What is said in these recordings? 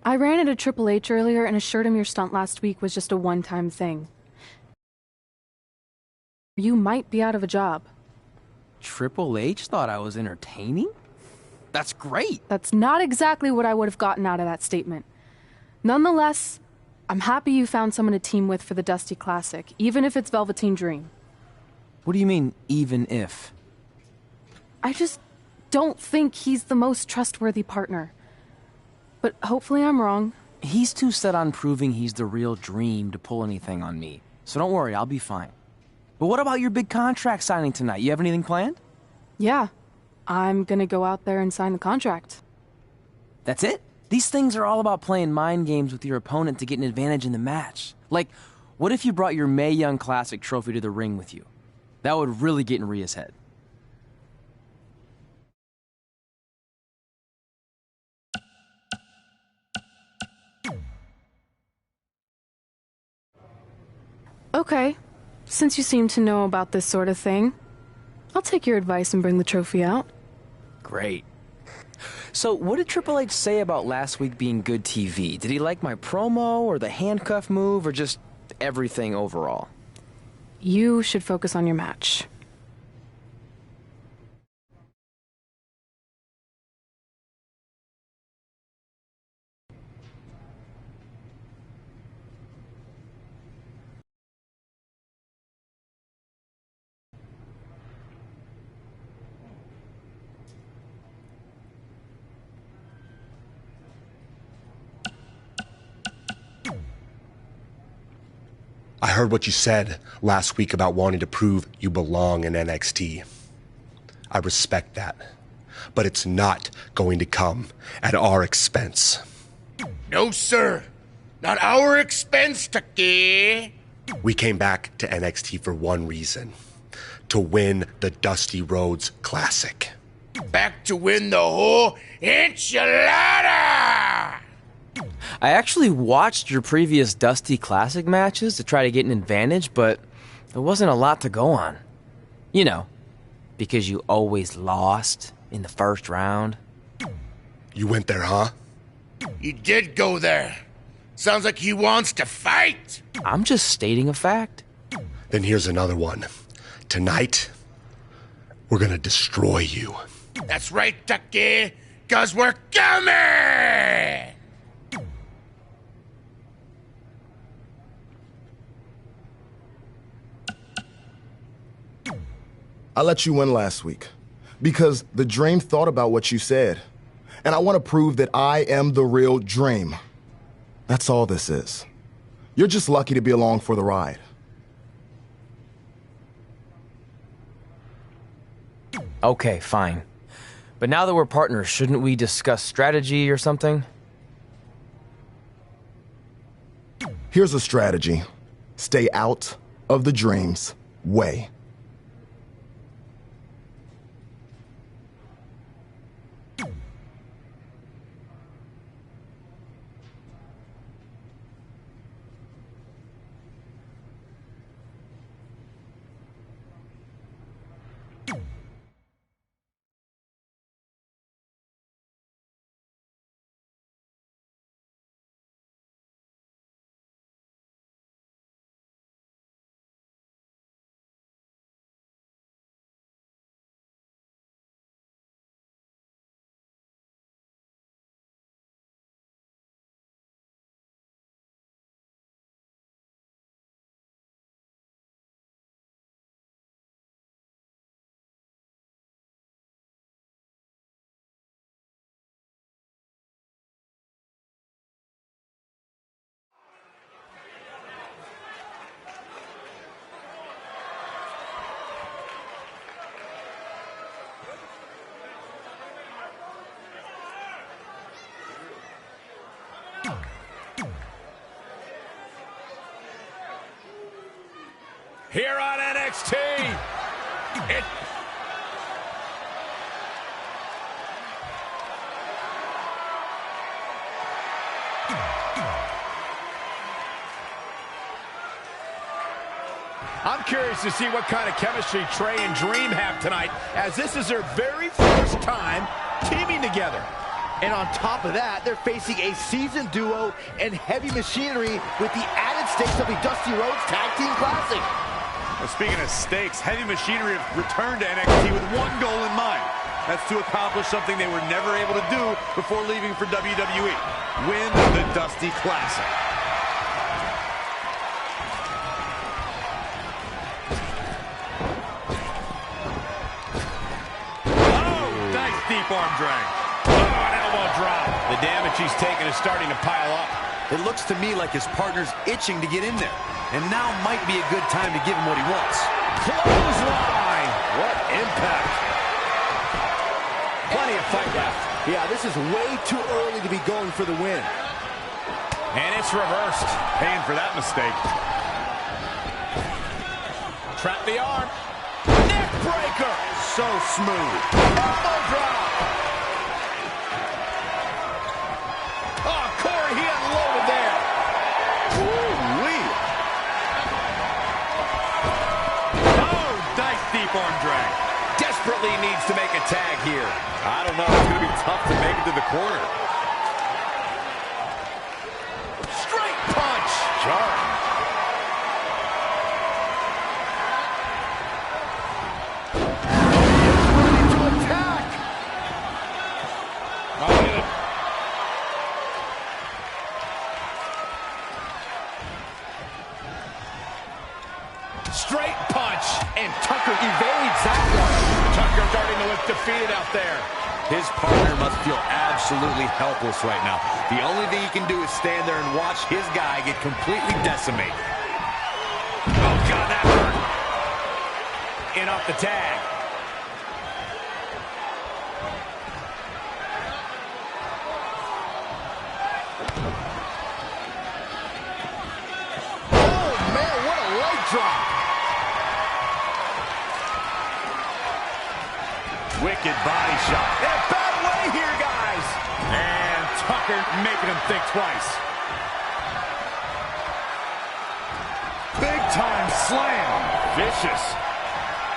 I ran into Triple H earlier and assured him your stunt last week was just a one-time thing. You might be out of a job. Triple H thought I was entertaining? That's great! That's not exactly what I would have gotten out of that statement. Nonetheless, I'm happy you found someone to team with for the Dusty Classic, even if it's Velveteen Dream. What do you mean, even if? I just don't think he's the most trustworthy partner. But hopefully I'm wrong. He's too set on proving he's the real Dream to pull anything on me. So don't worry, I'll be fine. But what about your big contract signing tonight? You have anything planned? Yeah. I'm gonna go out there and sign the contract. That's it? These things are all about playing mind games with your opponent to get an advantage in the match. Like, what if you brought your Mae Young Classic trophy to the ring with you? That would really get in Rhea's head. Okay. Since you seem to know about this sort of thing, I'll take your advice and bring the trophy out. Great. So, what did Triple H say about last week being good TV? Did he like my promo, or the handcuff move, or just everything overall? You should focus on your match. I heard what you said last week about wanting to prove you belong in NXT. I respect that. But it's not going to come at our expense. No, sir. Not our expense, Taki. We came back to NXT for one reason. To win the Dusty Rhodes Classic. Back to win the whole enchilada! I actually watched your previous Dusty Classic matches to try to get an advantage, but there wasn't a lot to go on. You know, because you always lost in the first round. You went there, huh? He did go there. Sounds like he wants to fight. I'm just stating a fact. Then here's another one. Tonight, we're gonna destroy you. That's right, Taki, 'cause we're coming! I let you win last week because the Dream thought about what you said. And I want to prove that I am the real Dream. That's all this is. You're just lucky to be along for the ride. Okay, fine. But now that we're partners, shouldn't we discuss strategy or something? Here's a strategy. Stay out of the Dream's way. Here on NXT, I'm curious to see what kind of chemistry Trey and Dream have tonight, as this is their very first time teaming together. And on top of that, they're facing a seasoned duo and heavy machinery with the added stakes of a Dusty Rhodes Tag Team Classic. Well, speaking of stakes, Heavy Machinery have returned to NXT with one goal in mind. That's to accomplish something they were never able to do before leaving for WWE. Win the Dusty Classic. Oh, nice deep arm drag. Oh, an elbow drop. The damage he's taken is starting to pile up. It looks to me like his partner's itching to get in there. And now might be a good time to give him what he wants. Clothesline! What impact! Plenty of fight left. Yeah, this is way too early to be going for the win. And it's reversed. Paying for that mistake. Trap the arm. Neck breaker! So smooth. Elbow drop! Oh, Corey, he unloaded there. Woo-wee! Oh, nice deep arm drag. Desperately needs to make a tag here. I don't know. It's going to be tough to make it to the corner. Straight punch. Jarring. Ready to attack. Straight punch. And Tucker evades that one. Tucker starting to look defeated out there. His partner must feel absolutely helpless right now. The only thing he can do is stand there and watch his guy get completely decimated. Oh, God, that hurt. In off the tag. Oh, man, what a leg drop. Wicked body shot. In a bad way here, guys. And Tucker making him think twice. Big time slam. Vicious.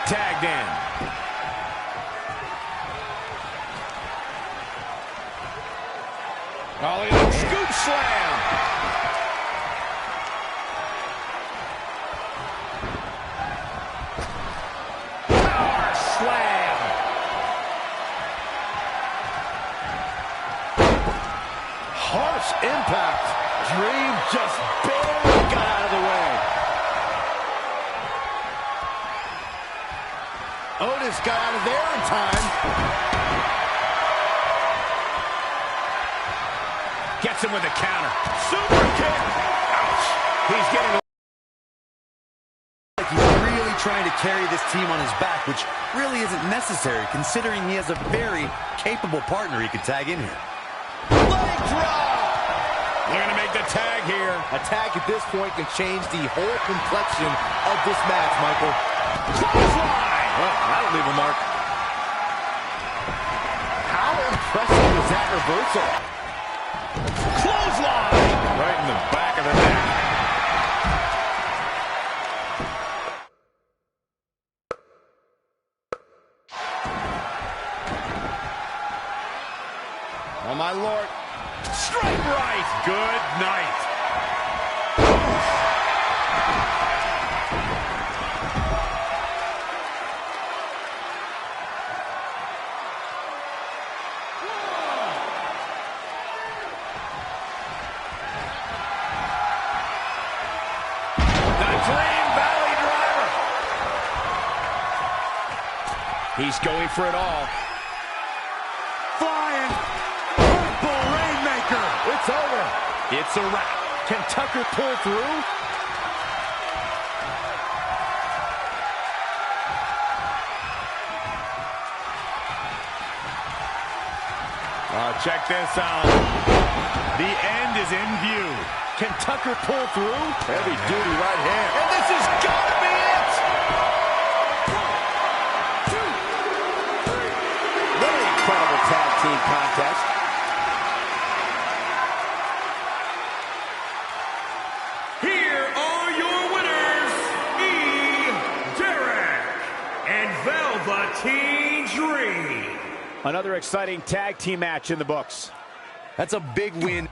Tagged in. Ollie, scoop slam. Power slam. Harsh impact. Dream just barely got out of the way. Otis got out of there in time. Gets him with a counter. Super kick. Ouch. He's getting Like he's really trying to carry this team on his back, which really isn't necessary, considering he has a very capable partner he could tag in here. leg drop. They're going to make the tag here. A tag at this point can change the whole complexion of this match, Michael. Clothesline. Well, that'll leave a mark. How impressive was that reversal? Clothesline. Right in the back of the neck. Oh, my Lord. Strike right. Good night. The Dream Valley Driver. He's going for it all. Flying. Purple Rainmaker. It's over. It's a wrap. Can Tucker pull through? Check this out. The end is in view. Can Tucker pull through? Heavy duty right hand. And this has got to be it! 1, 2, 3. What an incredible tag team contest. Here are your winners, Derek and Velveteen Dream. Another exciting tag team match in the books. That's a big win.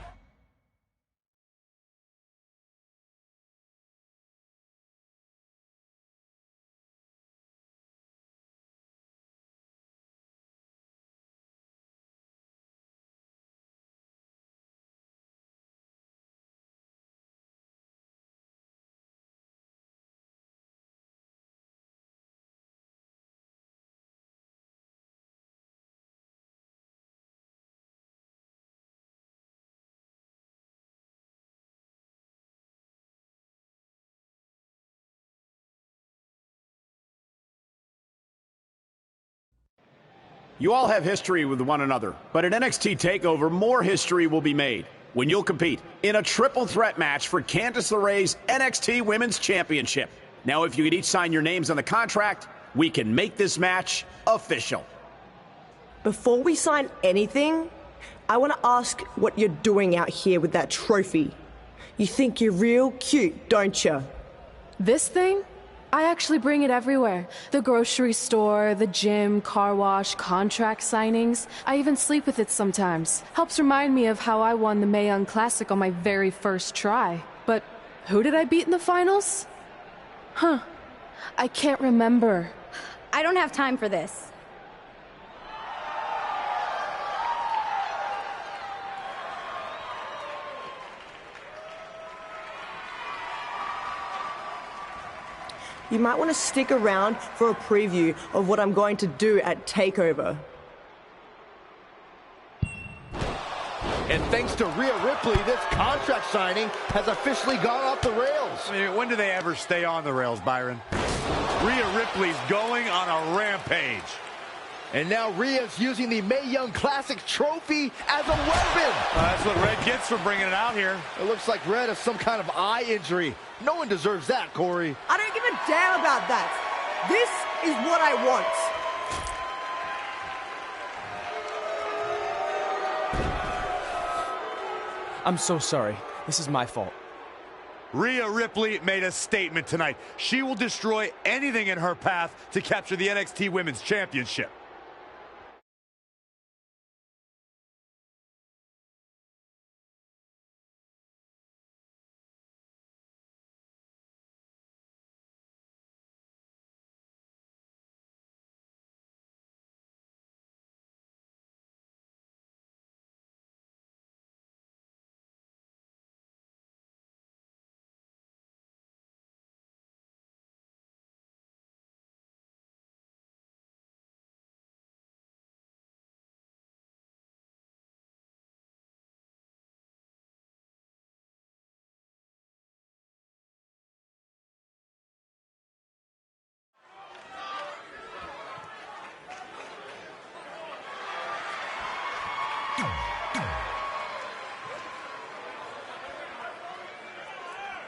You all have history with one another, but at NXT TakeOver, more history will be made when you'll compete in a triple threat match for Candice LeRae's NXT Women's Championship. Now, if you could each sign your names on the contract, we can make this match official. Before we sign anything, I want to ask what you're doing out here with that trophy. You think you're real cute, don't you? This thing? I actually bring it everywhere. The grocery store, the gym, car wash, contract signings. I even sleep with it sometimes. Helps remind me of how I won the Mae Young Classic on my very first try. But who did I beat in the finals? Huh. I can't remember. I don't have time for this. You might want to stick around for a preview of what I'm going to do at TakeOver. And thanks to Rhea Ripley, this contract signing has officially gone off the rails. I mean, when do they ever stay on the rails, Byron? Rhea Ripley's going on a rampage. And now Rhea's using the Mae Young Classic trophy as a weapon. That's what Red gets for bringing it out here. It looks like Red has some kind of eye injury. No one deserves that, Corey. I don't give a damn about that. This is what I want. I'm so sorry. This is my fault. Rhea Ripley made a statement tonight. She will destroy anything in her path to capture the NXT Women's Championship.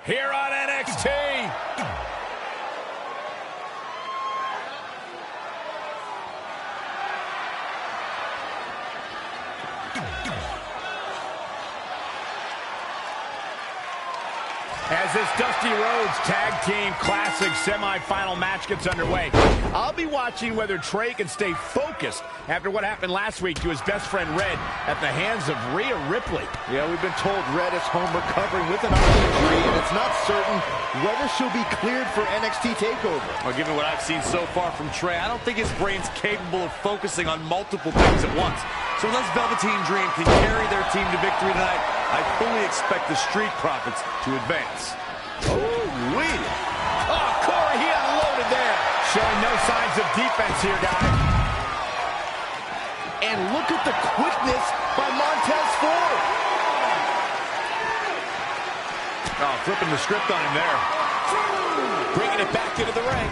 Here on NXT. As this Dusty Rhodes Tag Team Classic semifinal match gets underway, I'll be watching whether Trey can stay focused after what happened last week to his best friend Red at the hands of Rhea Ripley. Yeah, we've been told Red is home recovering with an eye injury, and it's not certain whether she'll be cleared for NXT TakeOver. Well, given what I've seen so far from Trey, I don't think his brain's capable of focusing on multiple things at once. So unless Velveteen Dream can carry their team to victory tonight, I fully expect the Street Profits to advance. Ooh-wee. Oh, Corey, he unloaded there. Showing no signs of defense here, guys. And look at the quickness by Montez Ford. Oh, flipping the script on him there. Bringing it back into the ring.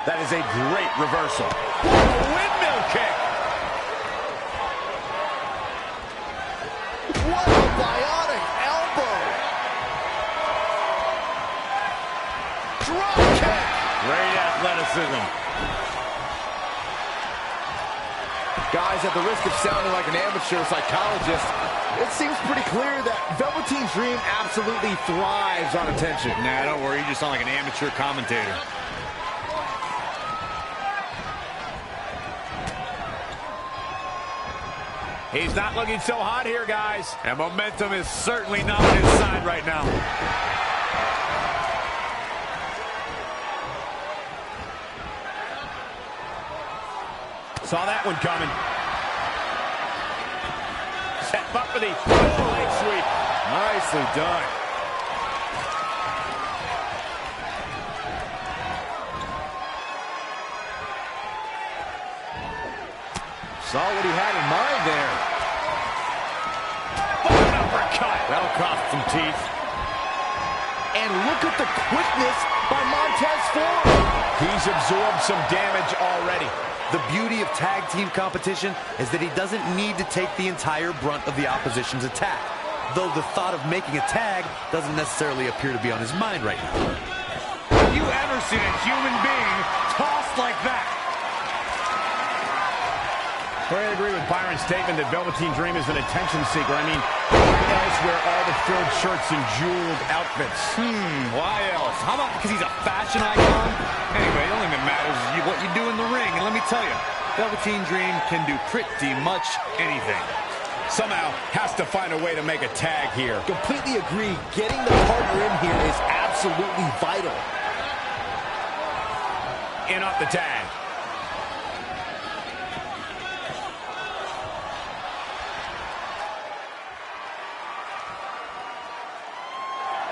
That is a great reversal. Windmill kick. What a bionic elbow. Drop kick. Great athleticism. Guys, at the risk of sounding like an amateur psychologist, it seems pretty clear that Velveteen Dream absolutely thrives on attention. Nah, don't worry. You just sound like an amateur commentator. He's not looking so hot here, guys. And momentum is certainly not on his side right now. Saw that one coming. Set up for the leg sweep. Nicely done. Saw what he had in mind there. An uppercut. That'll cost some teeth. And look at the quickness by Montez Ford. He's absorbed some damage already. The beauty of tag team competition is that he doesn't need to take the entire brunt of the opposition's attack, though the thought of making a tag doesn't necessarily appear to be on his mind right now. Have you ever seen a human being tossed like that? I agree with Byron's statement that Velveteen Dream is an attention seeker. I mean, why else wear all the frilled shirts and jeweled outfits? Why else? How about because he's a fashion icon? Anyway, the only thing that matters is what you do in the ring. And let me tell you, Velveteen Dream can do pretty much anything. Somehow has to find a way to make a tag here. Completely agree. Getting the partner in here is absolutely vital. In off the tag.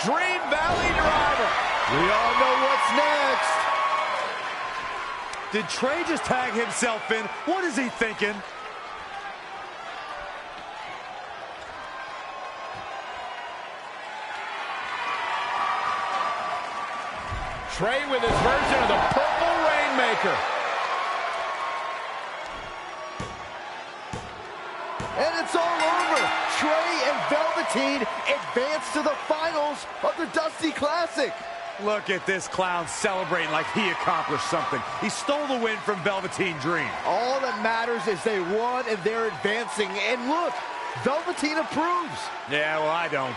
Dream Valley Driver. We all know what's next. Did Trey just tag himself in? What is he thinking? Trey with his version of the Purple Rainmaker. And it's all over. Trey and Velveteen advance to the finals of the Dusty Classic. Look at this clown celebrating like he accomplished something. He stole the win from Velveteen Dream. All that matters is they won and they're advancing. And look, Velveteen approves. Yeah, well, I don't.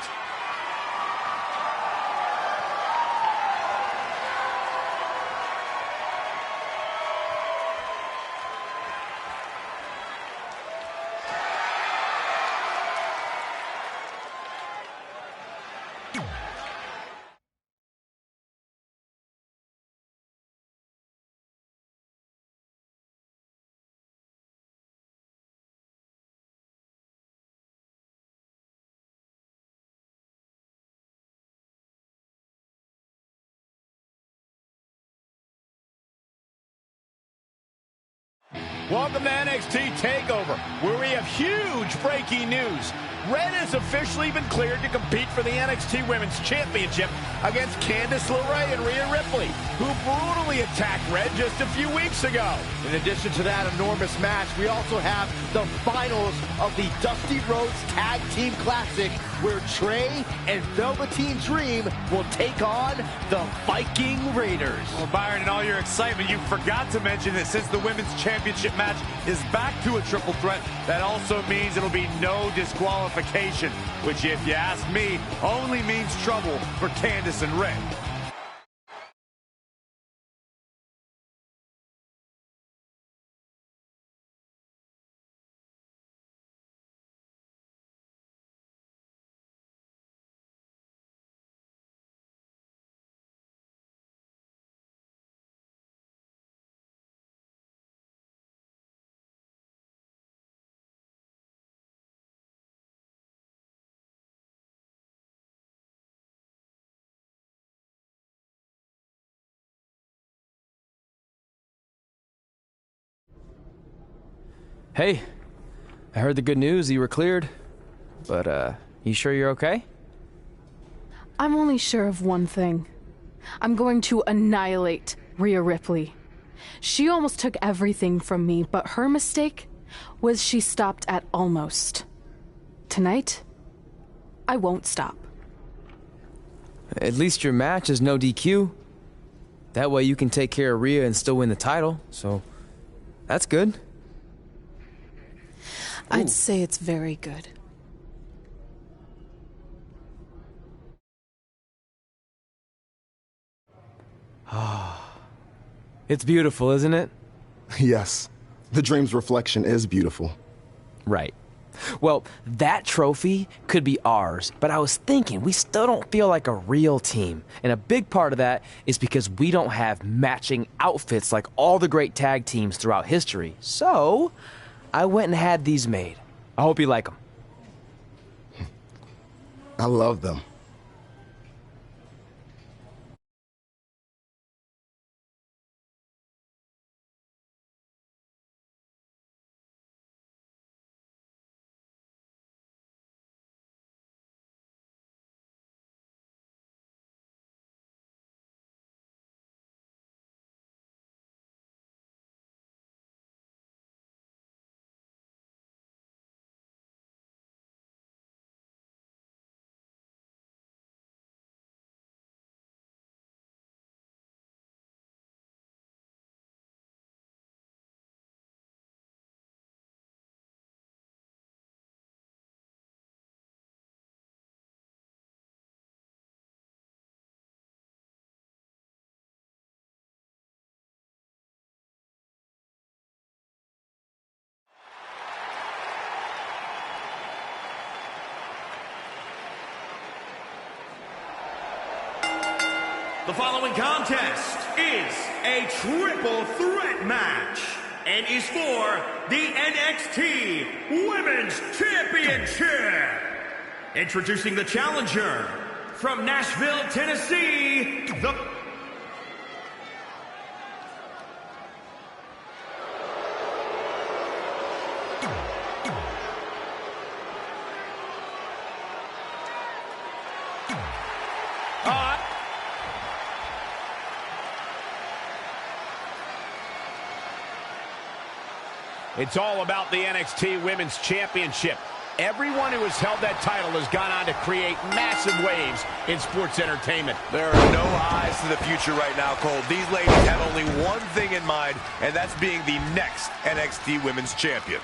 Welcome to NXT TakeOver, where we have huge breaking news. Red has officially been cleared to compete for the NXT Women's Championship against Candice LeRae and Rhea Ripley, who brutally attacked Red just a few weeks ago. In addition to that enormous match, we also have the finals of the Dusty Rhodes Tag Team Classic, where Trey and Velveteen Dream will take on the Viking Raiders. Well, Byron, in all your excitement, you forgot to mention that since the Women's Championship match is back to a triple threat, that also means it'll be no disqualification, which, if you ask me, only means trouble for Candice and Red. Hey, I heard the good news, you were cleared. But, you sure you're okay? I'm only sure of one thing. I'm going to annihilate Rhea Ripley. She almost took everything from me, but her mistake was she stopped at almost. Tonight, I won't stop. At least your match is no DQ. That way you can take care of Rhea and still win the title, so that's good. I'd say it's very good. It's beautiful, isn't it? Yes, the Dream's reflection is beautiful. Right. Well, that trophy could be ours, but I was thinking we still don't feel like a real team. And a big part of that is because we don't have matching outfits like all the great tag teams throughout history. So, I went and had these made. I hope you like them. I love them. The following contest is a triple threat match and is for the NXT Women's Championship. Introducing the challenger from Nashville, Tennessee, the... It's all about the NXT Women's Championship. Everyone who has held that title has gone on to create massive waves in sports entertainment. There are no eyes to the future right now, Cole. These ladies have only one thing in mind, and that's being the next NXT Women's Champion.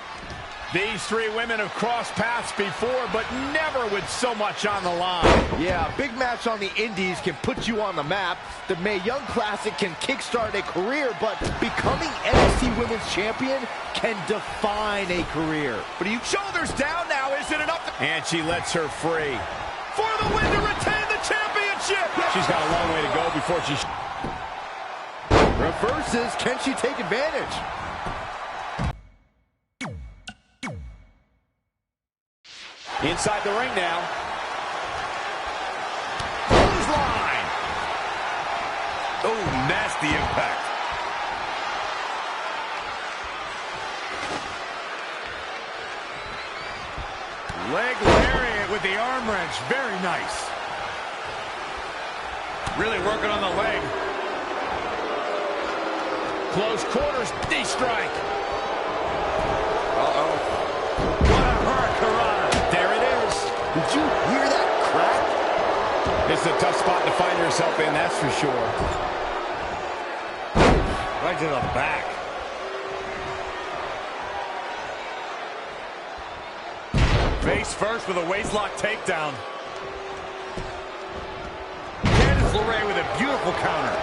These three women have crossed paths before, but never with so much on the line. Yeah, a big match on the Indies can put you on the map. The Mae Young Classic can kickstart a career, but becoming NXT Women's Champion can define a career. But you shoulders down now, isn't it up? And she lets her free. For the win to retain the championship! She's got a long way to go before she... Reverses, can she take advantage? Inside the ring now. Clothesline! Oh, nasty impact. Leg lariat with the arm wrench. Very nice. Really working on the leg. Close quarters, knee strike. Uh-oh. What a hurricanrana. There it is. Did you hear that crack? It's a tough spot to find yourself in, that's for sure. Right to the back. Face first with a waistlock takedown. Candice LeRae with a beautiful counter.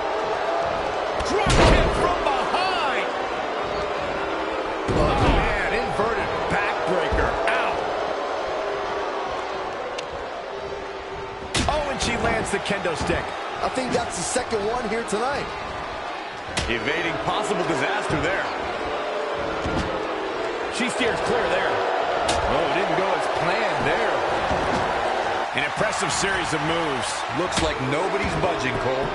Drop kick from behind. Oh, man, inverted backbreaker. Ow. Oh, and she lands the kendo stick. I think that's the second one here tonight. Evading possible disaster there. She steers clear there. Oh, didn't go as planned there. An impressive series of moves. Looks like nobody's budging, Cole.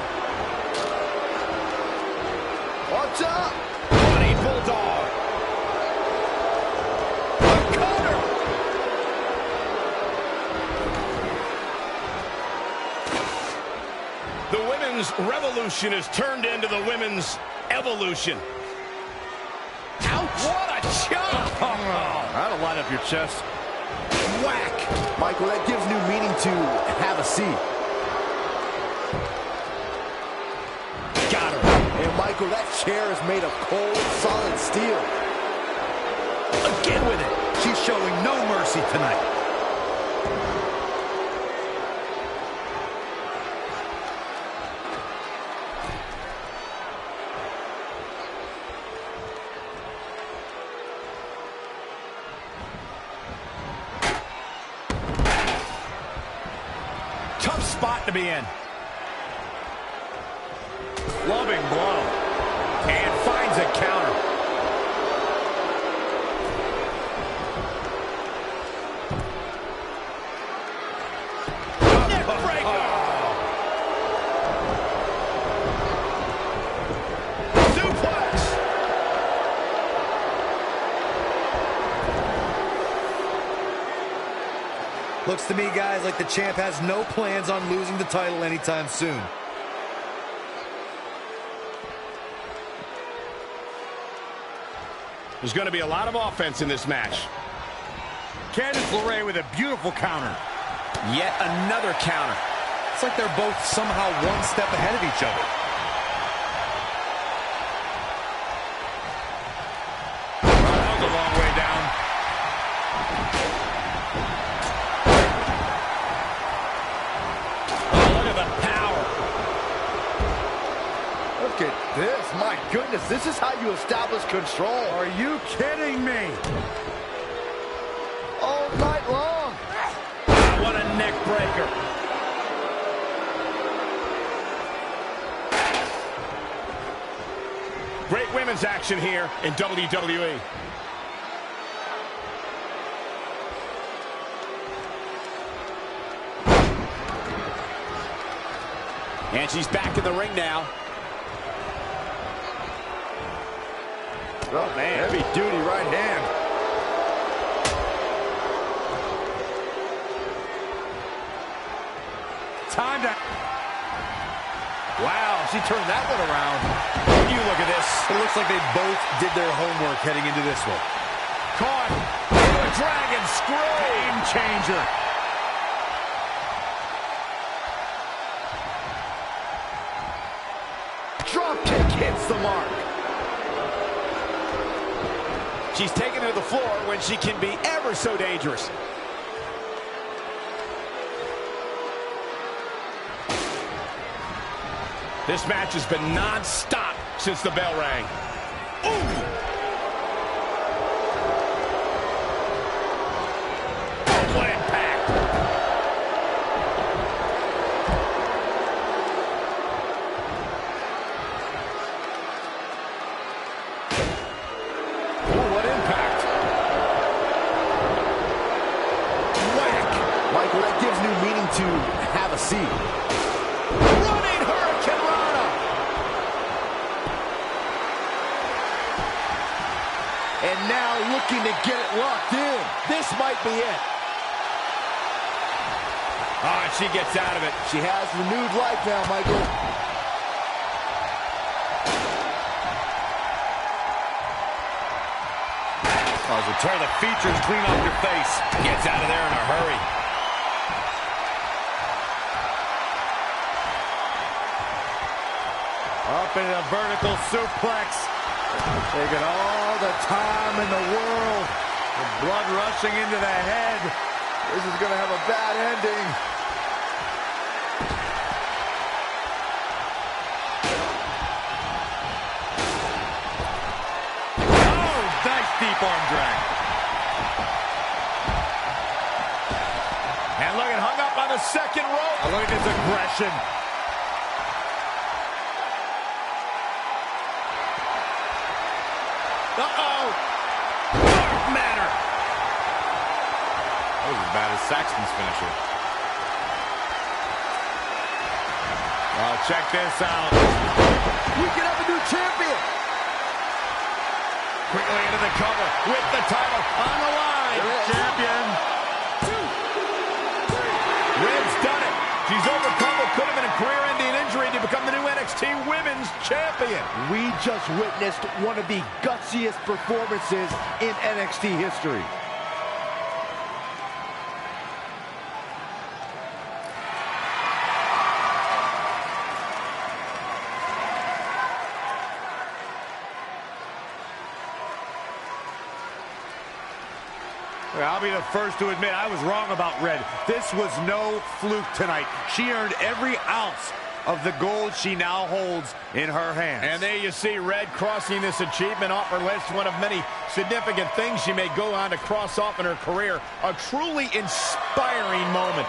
Watch out! Running bulldog. A counter. The women's revolution has turned into the women's evolution. Ouch! What a chop! That'll line up your chest. Whack! Michael, that gives new meaning to have a seat. Got her. And Michael, that chair is made of cold, solid steel. Again with it. She's showing no mercy tonight. Tough spot to be in. Loving blow. And finds a counter. Neck breaker. Suplex. Looks to me, guys, like the champ has no plans on losing the title anytime soon. There's going to be a lot of offense in this match. Candice LeRae with a beautiful counter. Yet another counter. It's like they're both somehow one step ahead of each other. That was a long way down. Oh, look at the power. Look at this. My goodness, this is how you establish control. Are you kidding me? All night long. What a neck breaker. Great women's action here in WWE. And she's back in the ring now. Oh, man. Heavy duty right hand. Time to... Wow, she turned that one around. You look at this. It looks like they both did their homework heading into this one. Caught. The dragon screw. Game changer. Drop kick hits the mark. She's taken to the floor when she can be ever so dangerous. This match has been non-stop since the bell rang. Ooh! Oh, what impact! Oh, what impact! Whack! Michael, that gives new meaning to have a seat. Running Hurricane Rana! And now looking to get it locked in. This might be it. Oh, she gets out of it. She has renewed life now, Michael. Oh, to tear the features clean off your face. Gets out of there in a hurry. Up in a vertical suplex. Taking all the time in the world. The blood rushing into the head. This is going to have a bad ending. Oh, nice deep arm drag. And look at hung up on the second rope. Oh, look at this aggression. Uh-oh. Dark matter. That was as bad as Saxton's finisher. Oh, check this out. We can have a new champion. Quickly into the cover with the title on the line. Champion. 2, 3. Red's done it. She's overcome what could have been a career-ending injury to become the new NXT Women's Champion. We just witnessed one of the gutsiest performances in NXT history. I'll be the first to admit I was wrong about Red. This was no fluke tonight. She earned every ounce of the gold she now holds in her hands. And there you see Red crossing this achievement off her list, one of many significant things she may go on to cross off in her career. A truly inspiring moment.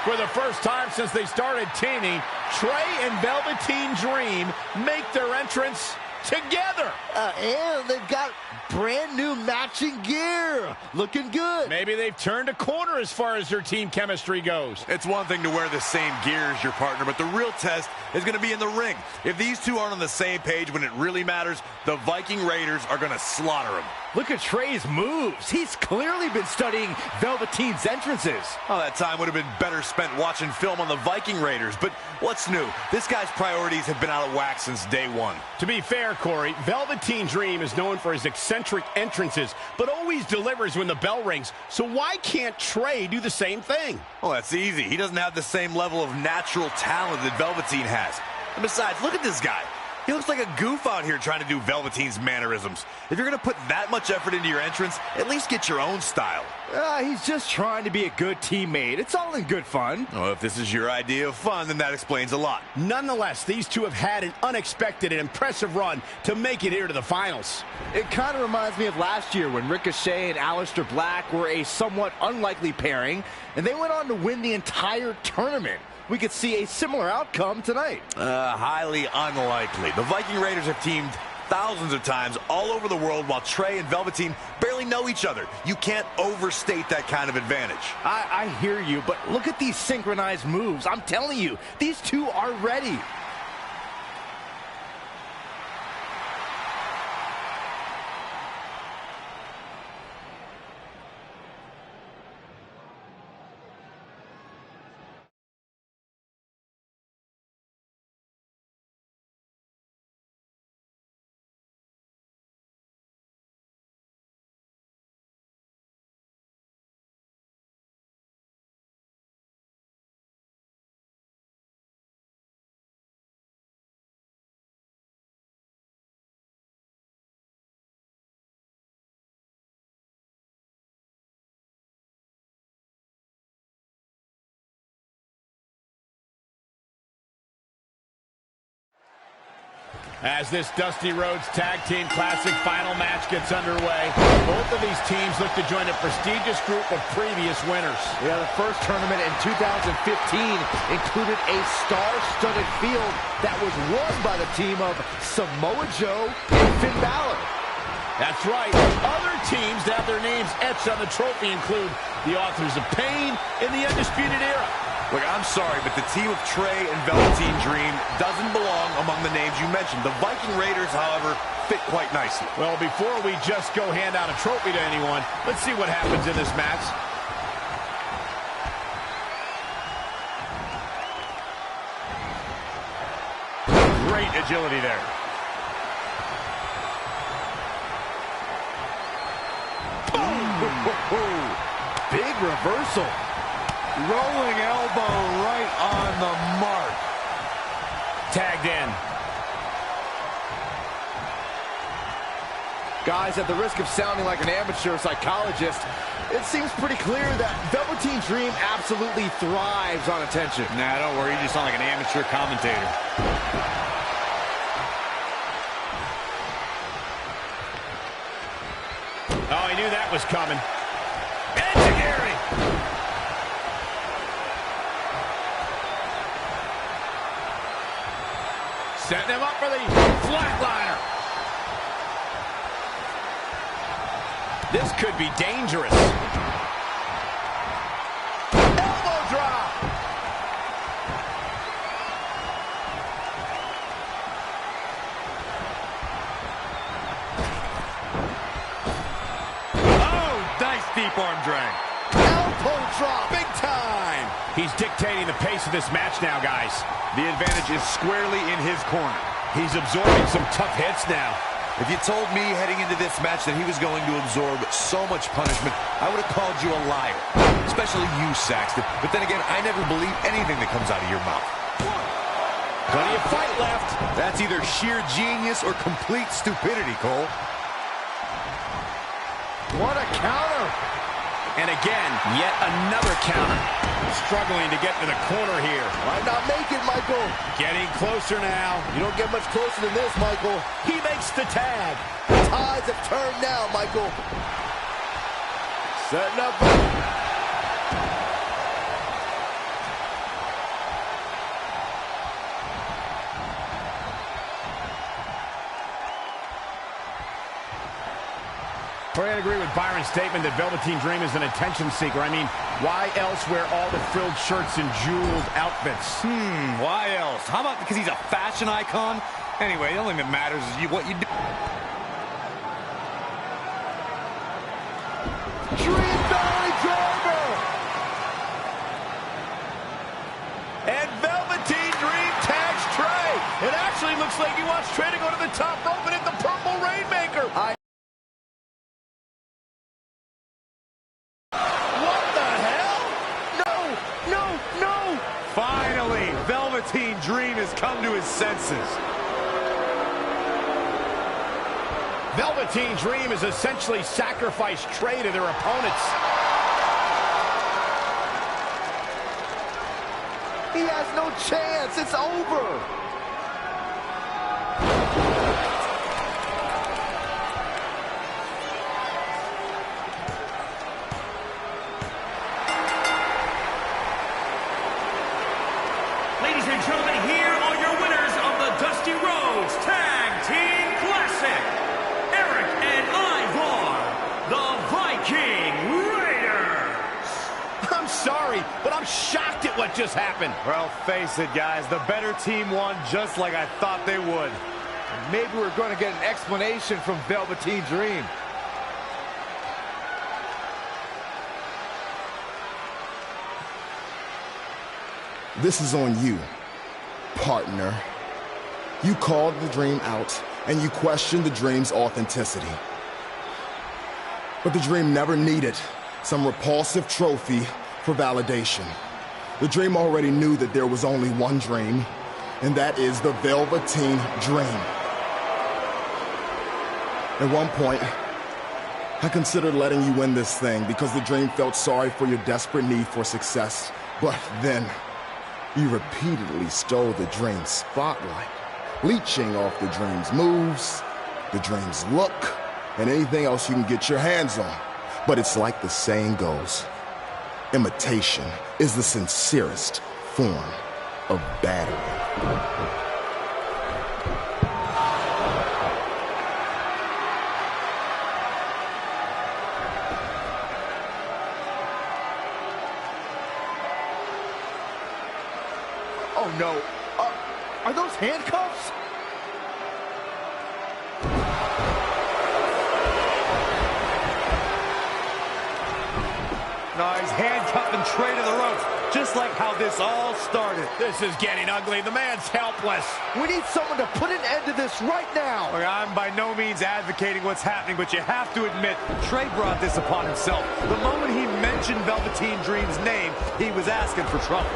For the first time since they started teaming, Trey and Velveteen Dream make their entrance together. And they've got brand new matching gear. Looking good. Maybe they've turned a corner as far as their team chemistry goes. It's one thing to wear the same gear as your partner, but the real test is going to be in the ring. If these two aren't on the same page when it really matters, the Viking Raiders are going to slaughter them. Look at Trey's moves. He's clearly been studying Velveteen's entrances. Oh, that time would have been better spent watching film on the Viking Raiders. But what's new? This guy's priorities have been out of whack since day one. To be fair, Corey, Velveteen Dream is known for his eccentric entrances, but always delivers when the bell rings. So why can't Trey do the same thing? Well, that's easy. He doesn't have the same level of natural talent that Velveteen has. And besides, look at this guy. He looks like a goof out here trying to do Velveteen's mannerisms. If you're going to put that much effort into your entrance, at least get your own style. He's just trying to be a good teammate. It's all in good fun. Well, if this is your idea of fun, then that explains a lot. Nonetheless, these two have had an unexpected and impressive run to make it here to the finals. It kind of reminds me of last year when Ricochet and Aleister Black were a somewhat unlikely pairing, and they went on to win the entire tournament. We could see a similar outcome tonight. Highly unlikely. The Viking Raiders have teamed thousands of times all over the world while Trey and Velveteen barely know each other. You can't overstate that kind of advantage. I hear you, but look at these synchronized moves. I'm telling you, these two are ready. As this Dusty Rhodes Tag Team Classic final match gets underway, both of these teams look to join a prestigious group of previous winners. Yeah, the first tournament in 2015 included a star-studded field that was won by the team of Samoa Joe and Finn Balor. That's right. Other teams that have their names etched on the trophy include the Authors of Pain and the Undisputed Era. Look, I'm sorry, but the team of Trey and Velveteen Dream doesn't belong among the names you mentioned. The Viking Raiders, however, fit quite nicely. Well, before we just go hand out a trophy to anyone, let's see what happens in this match. Great agility there. Big reversal. Rolling elbow right on the mark. Tagged in. Guys, at the risk of sounding like an amateur psychologist, it seems pretty clear that Velveteen Dream absolutely thrives on attention. Nah, don't worry. You just sound like an amateur commentator. Oh, he knew that was coming. Setting him up for the flatliner. This could be dangerous. Elbow drop. Oh, nice deep arm drag. Elbow drop. Big time. He's dictating the pace of this match now, guys. The advantage is squarely in his corner. He's absorbing some tough hits now. If you told me heading into this match that he was going to absorb so much punishment, I would have called you a liar. Especially you, Saxton. But then again, I never believe anything that comes out of your mouth. Plenty of fight left. That's either sheer genius or complete stupidity, Cole. What a counter. And again, yet another counter. Struggling to get to the corner here. Might not make it, Michael. Getting closer now. You don't get much closer than this, Michael. He makes the tag. The tides have turned now, Michael. Setting up. Well, I agree with Byron's statement that Velveteen Dream is an attention seeker. I mean, why else wear all the frilled shirts and jeweled outfits? Why else? How about because he's a fashion icon? Anyway, the only thing that matters is what you do. Dream belly driver! And Velveteen Dream tags Trey. It actually looks like he wants Trey to go to the top rope and hit the purple Rainmaker. What the hell? No! Finally, Velveteen Dream has come to his senses. Velveteen Dream has essentially sacrificed Trey to their opponents. He has no chance. It's over. Ladies and gentlemen, here are your winners of the Dusty Rhodes Tag Team Classic. Eric and Ivar, the Viking Raiders. I'm sorry, but I'm shocked at what just happened. Well, face it, guys. The better team won just like I thought they would. Maybe we're going to get an explanation from Velveteen Dream. This is on you, partner. You called the Dream out, and you questioned the Dream's authenticity. But the Dream never needed some repulsive trophy for validation. The Dream already knew that there was only one Dream, and that is the Velveteen Dream. At one point, I considered letting you win this thing because the Dream felt sorry for your desperate need for success. But then, you repeatedly stole the Dream's spotlight, leeching off the Dream's moves, the Dream's look, and anything else you can get your hands on. But it's like the saying goes, imitation is the sincerest form of battery. Oh, no. Are those handcuffs? No, he's handcuffing Trey to the ropes, just like how this all started. This is getting ugly. The man's helpless. We need someone to put an end to this right now. Look, I'm by no means advocating what's happening, but you have to admit, Trey brought this upon himself. The moment he mentioned Velveteen Dream's name, he was asking for trouble.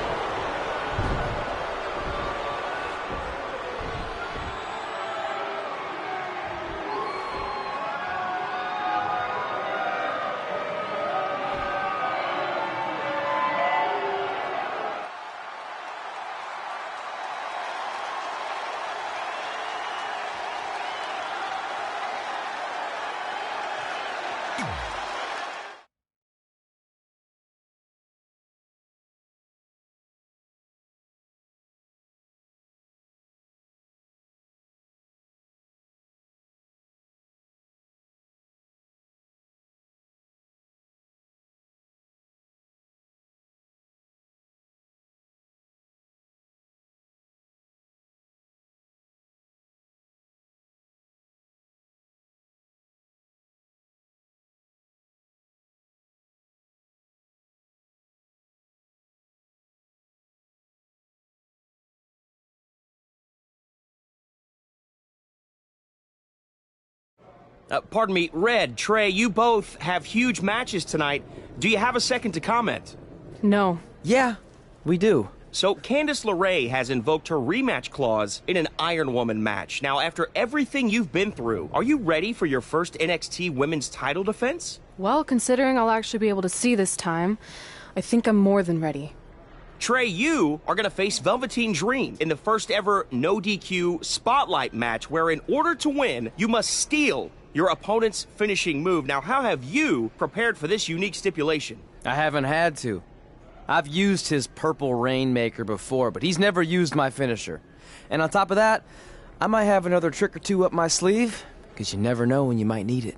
Pardon me, Red, Trey, you both have huge matches tonight. Do you have a second to comment? No. Yeah, we do. So, Candice LeRae has invoked her rematch clause in an Iron Woman match. Now, after everything you've been through, are you ready for your first NXT Women's title defense? Well, considering I'll actually be able to see this time, I think I'm more than ready. Trey, you are going to face Velveteen Dream in the first ever no DQ spotlight match where in order to win, you must steal your opponent's finishing move. Now, how have you prepared for this unique stipulation? I haven't had to. I've used his purple Rainmaker before, but he's never used my finisher. And on top of that, I might have another trick or two up my sleeve, because you never know when you might need it.